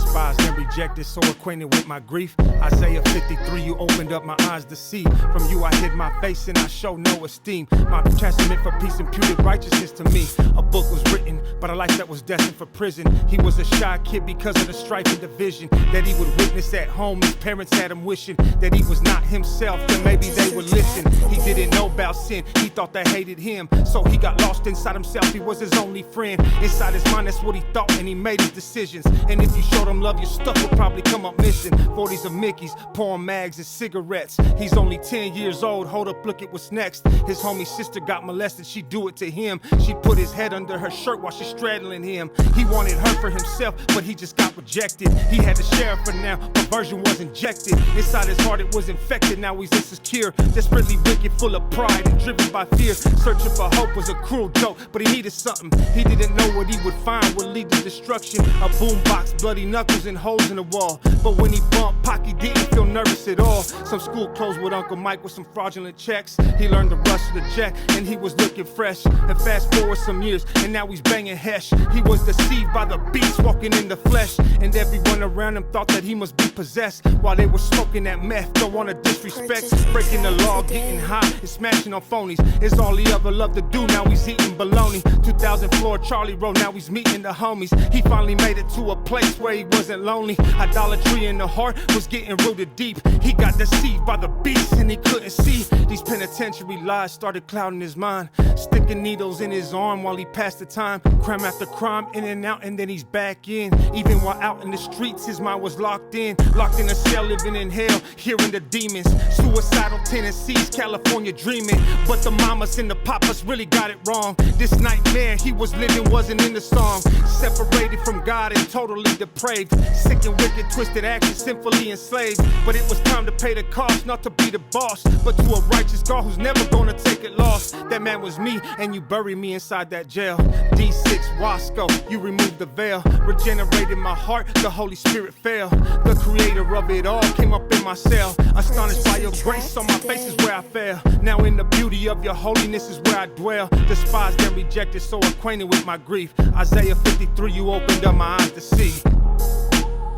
despised and rejected, so acquainted with my grief. Isaiah 53, you opened up my eyes to see. From you I hid my face and I show no esteem. My testament for peace imputed righteousness to me. A book was written, but a life that was destined for prison. He was a shy kid because of the strife and division that he would witness at home. His parents had him wishing that he was not himself, then maybe they would listen. He didn't know about sin, he thought they hated him, so he got lost inside himself. He was his only friend. Inside his mind, that's what he thought, and he made his decisions. And if you showed him love, your stuff would probably come up missing. 40s of Mickeys, pouring mags and cigarettes. He's only 10 years old, hold up, look at what's next. His homie sister got molested, she do it to him. She put his head under her shirt while she's straddling him. He wanted her for himself, but he just got rejected. He had to share her for now, perversion was injected. Inside his heart it was infected, now he's insecure. Desperately wicked, full of pride and driven by fear. Searching for hope was a cruel joke, but he needed something. He didn't know what he would find would lead to destruction. A boombox, bloody knuckles and holes in the wall. But when he bumped Pac, he didn't feel nervous at all. Some school clothes with Uncle Mike with some fraudulent checks. He learned to rush the jack and he was looking fresh. And fast forward some years and now he's banging Hesh. He was deceived by the beast walking in the flesh. And everyone around him thought that he must be possessed. While they were smoking that meth, don't wanna disrespect. Breaking the law, getting high and smashing on phonies. It's all he ever loved to do, now he's eating bologna. 2000 floor Charlie Road, now he's meeting the homies. He finally made it to a place where he wasn't lonely. Idolatry in the heart was getting rooted deep. He got deceived by the beast and he couldn't see. These penitentiary lies started clouding his mind. Sticking needles in his arm while he passed the time. Crime after crime, in and out, and then he's back in. Even while out in the streets, his mind was locked in. Locked in a cell, living in hell, hearing the demons. Suicidal tendencies, California dreaming. But the mamas and the papas really got it wrong. This nightmare he was living wasn't in the song. Separated from God and totally depraved. Sick and wicked, twisted actions, sinfully enslaved. But it was time to pay the cost, not to be the boss, but to a righteous God who's never gonna take it lost. That man was me, and you buried me inside that jail. D6 Wasco, you removed the veil. Regenerated my heart, the Holy Spirit fell. The creator of it all came up in my cell. Astonished by your grace, on my face is where I fell. Now in the beauty of your holiness is where I dwell. Despised and rejected, so acquainted with my grief. Isaiah 53, you opened up my eyes to see.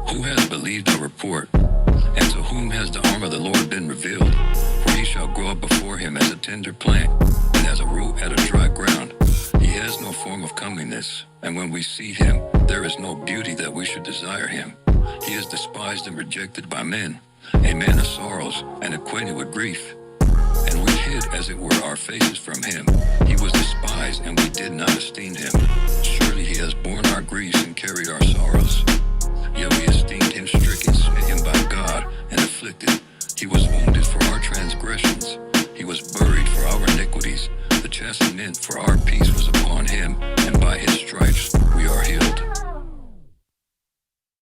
Who has believed our report? And to whom has the arm of the Lord been revealed? For he shall grow up before him as a tender plant, and as a root out of dry ground. He has no form of comeliness, and when we see him, there is no beauty that we should desire him. He is despised and rejected by men, a man of sorrows and acquainted with grief. And we hid, as it were, our faces from him. He was despised, and we did not esteem him. Surely he has borne our griefs and carried our sorrows. Yet we esteemed him stricken, smitten by God, and afflicted. He was wounded for our transgressions. He was buried for our iniquities. The chastisement for our peace was upon him,